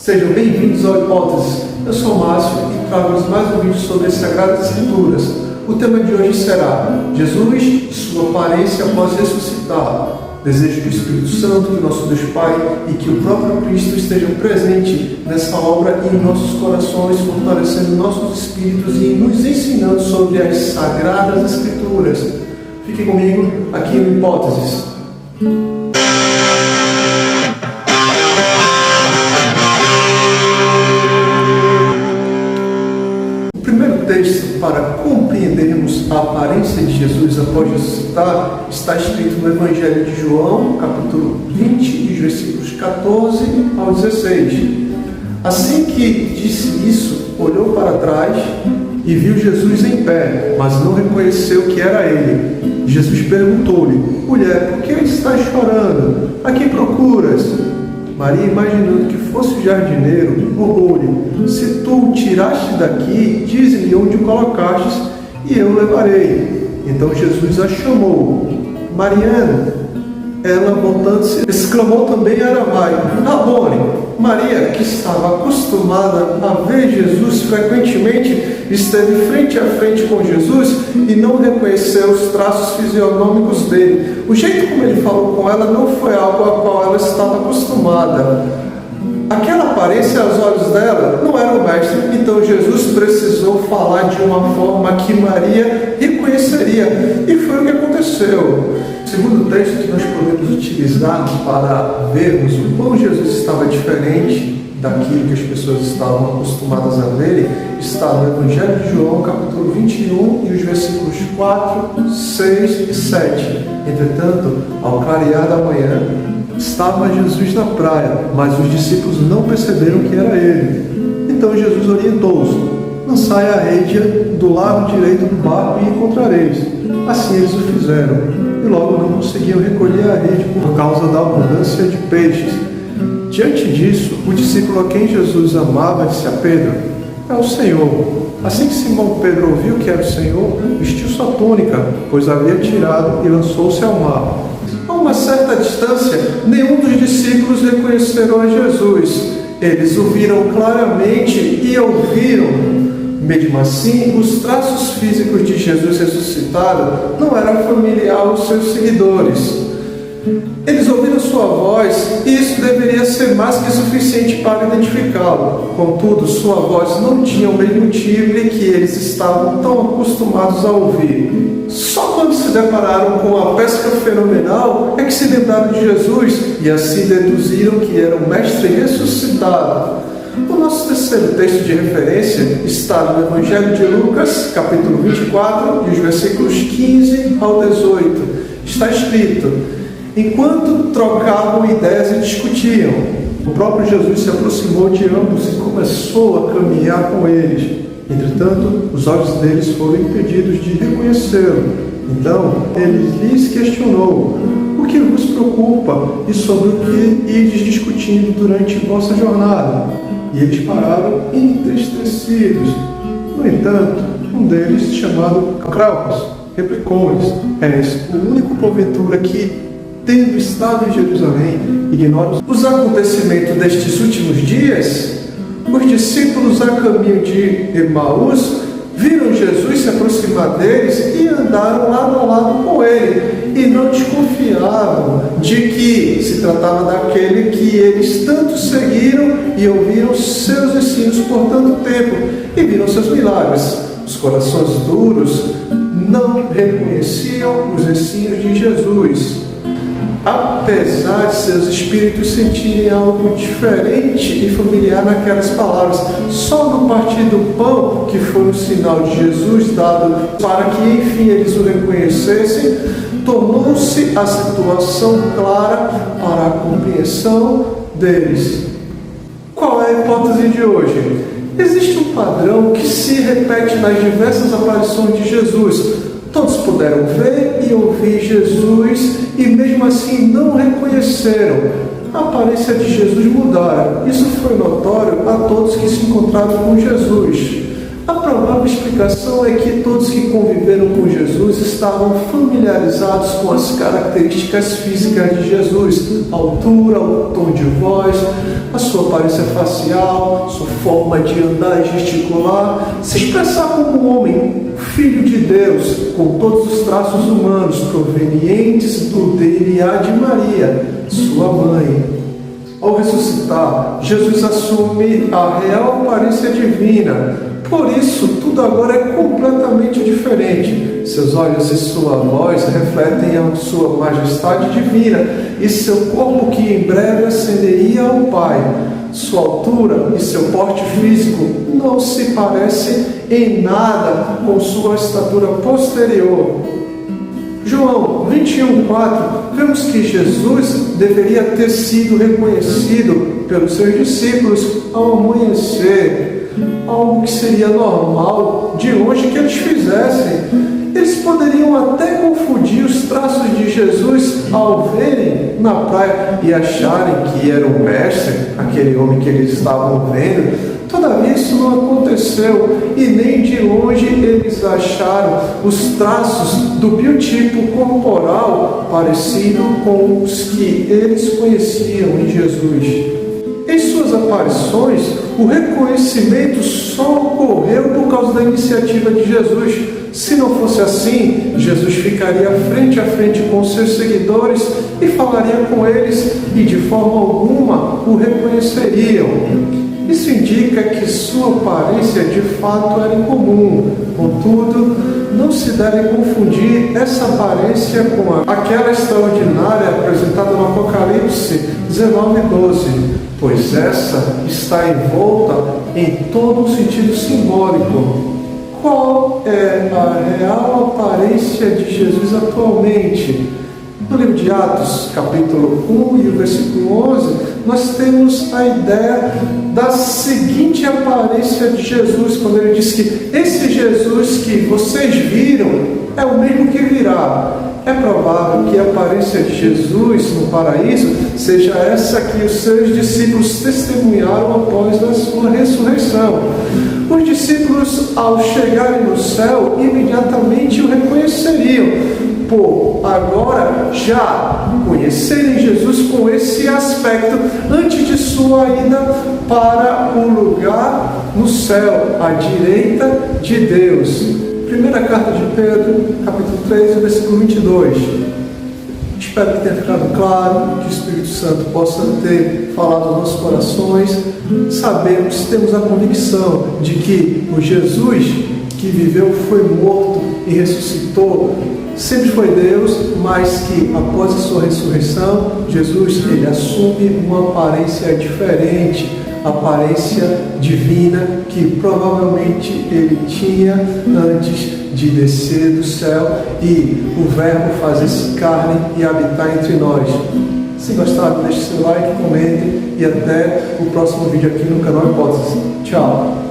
Sejam bem-vindos ao Hipóteses. Eu sou o Márcio e trago mais um vídeo sobre as Sagradas Escrituras. O tema de hoje será Jesus e sua aparência após ressuscitar. Desejo que o Espírito Santo, que nosso Deus Pai e que o próprio Cristo estejam presentes nessa obra e em nossos corações, fortalecendo nossos espíritos e nos ensinando sobre as Sagradas Escrituras. Fique comigo aqui no Hipóteses. Texto para compreendermos a aparência de Jesus após ressuscitar está escrito no Evangelho de João, capítulo 20, dos versículos 14 ao 16. Assim que disse isso, olhou para trás e viu Jesus em pé, mas não reconheceu que era ele. Jesus perguntou-lhe: mulher, por que estás chorando? A quem procuras? Maria, imaginando que fosse o jardineiro, rogou-lhe: se tu o tiraste daqui, dize-me onde o colocastes, e eu o levarei. Então Jesus a chamou: Mariana. Ela, voltando-se, exclamou também em aramaico: Rabone. Maria, que estava acostumada a ver Jesus frequentemente, esteve frente a frente com Jesus e não reconheceu os traços fisionômicos dele. O jeito como ele falou com ela não foi algo a qual ela estava acostumada. Aquela aparência aos olhos dela não era o mestre, então Jesus precisou falar de uma forma que Maria reconheceria, e foi o que aconteceu. Segundo o texto que nós podemos utilizar para vermos o quão Jesus estava diferente daquilo que as pessoas estavam acostumadas a ver, está no Evangelho de João, capítulo 21, e os versículos 4, 6 e 7. Entretanto, ao clarear da manhã, estava Jesus na praia, mas os discípulos não perceberam que era ele. Então Jesus orientou-os: lançai a rede do lado direito do barco e encontrareis. Assim eles o fizeram, e logo não conseguiam recolher a rede por causa da abundância de peixes. Diante disso, o discípulo a quem Jesus amava disse a Pedro: é o Senhor. Assim que Simão Pedro ouviu que era o Senhor, vestiu sua túnica, pois havia tirado, e lançou-se ao mar. A uma certa distância, nenhum dos discípulos reconheceram a Jesus. Eles o viram claramente e ouviram. Mesmo assim, os traços físicos de Jesus ressuscitado não eram familiares aos seus seguidores. Eles ouviram sua voz e isso deveria ser mais que suficiente para identificá-lo. Contudo, sua voz não tinha o mesmo timbre que eles estavam tão acostumados a ouvir. Só quando se depararam com a pesca fenomenal é que se lembraram de Jesus e assim deduziram que era o Mestre ressuscitado. O nosso terceiro texto de referência está no Evangelho de Lucas, capítulo 24, e os versículos 15 ao 18. Está escrito: enquanto trocavam ideias e discutiam, o próprio Jesus se aproximou de ambos e começou a caminhar com eles. Entretanto, os olhos deles foram impedidos de reconhecê-lo. Então, ele lhes questionou: o que vos preocupa e sobre o que ides discutindo durante vossa jornada? E eles pararam entristecidos. No entanto, um deles, chamado Cleopas, replicou-lhes: és o único porventura que, tendo estado em Jerusalém, ignora os acontecimentos destes últimos dias? Os discípulos, a caminho de Emaús, viram Jesus se aproximar deles e andaram lado a lado com ele, e não desconfiavam de que se tratava daquele que eles tanto seguiram e ouviram seus ensinos por tanto tempo, e viram seus milagres. Os corações duros não reconheciam os ensinos de Jesus, apesar de seus espíritos sentirem algo diferente e familiar naquelas palavras. Só no partir do pão, que foi um sinal de Jesus dado para que enfim eles o reconhecessem, tornou-se a situação clara para a compreensão deles. Qual é a hipótese de hoje? Existe um padrão que se repete nas diversas aparições de Jesus. Todos puderam ver e ouvir Jesus e mesmo assim não reconheceram. A aparência de Jesus mudara. Isso foi notório a todos que se encontraram com Jesus. A provável explicação é que todos que conviveram com Jesus estavam familiarizados com as características físicas de Jesus: a altura, o tom de voz, a sua aparência facial, sua forma de andar e gesticular, se expressar como um homem, filho de Deus, com todos os traços humanos provenientes do DNA de Maria, sua mãe. Ao ressuscitar, Jesus assume a real aparência divina. Por isso, tudo agora é completamente diferente. Seus olhos e sua voz refletem a sua majestade divina e seu corpo que em breve ascenderia ao Pai. Sua altura e seu porte físico não se parecem em nada com sua estatura posterior. João 21:4, vemos que Jesus deveria ter sido reconhecido pelos seus discípulos ao amanhecer, algo que seria normal de longe que eles fizessem. Eles poderiam até confundir os traços de Jesus ao verem na praia e acharem que era o mestre, aquele homem que eles estavam vendo. Todavia isso não aconteceu e nem de longe eles acharam os traços do biotipo corporal parecido com os que eles conheciam em Jesus. Em suas aparições, o reconhecimento só ocorreu por causa da iniciativa de Jesus. Se não fosse assim, Jesus ficaria frente a frente com seus seguidores e falaria com eles e de forma alguma o reconheceriam. Isso indica que sua aparência de fato era incomum. Contudo, não se deve confundir essa aparência com aquela extraordinária apresentada no Apocalipse 19:12, pois essa está envolta em todo um sentido simbólico. Qual é a real aparência de Jesus atualmente? No livro de Atos, capítulo 1 e o versículo 11, nós temos a ideia da seguinte aparência de Jesus, quando ele diz que esse Jesus que vocês viram é o mesmo que virá. É provável que a aparência de Jesus no paraíso seja essa que os seus discípulos testemunharam após a sua ressurreição. Os discípulos, ao chegarem no céu, imediatamente o reconheceriam, por agora já conhecerem Jesus com esse aspecto antes de sua ida para o lugar no céu, à direita de Deus. Primeira carta de Pedro, capítulo 3, versículo 22. Espero que tenha ficado claro, que o Espírito Santo possa ter falado aos nossos corações. Sabemos, temos a convicção de que o Jesus que viveu, foi morto e ressuscitou, sempre foi Deus, mas que após a sua ressurreição, Jesus ele assume uma aparência diferente, aparência divina que provavelmente ele tinha antes de descer do céu e o Verbo fazer-se carne e habitar entre nós. Se gostaram, deixe seu like, comente e até o próximo vídeo aqui no canal Hipótese. Tchau!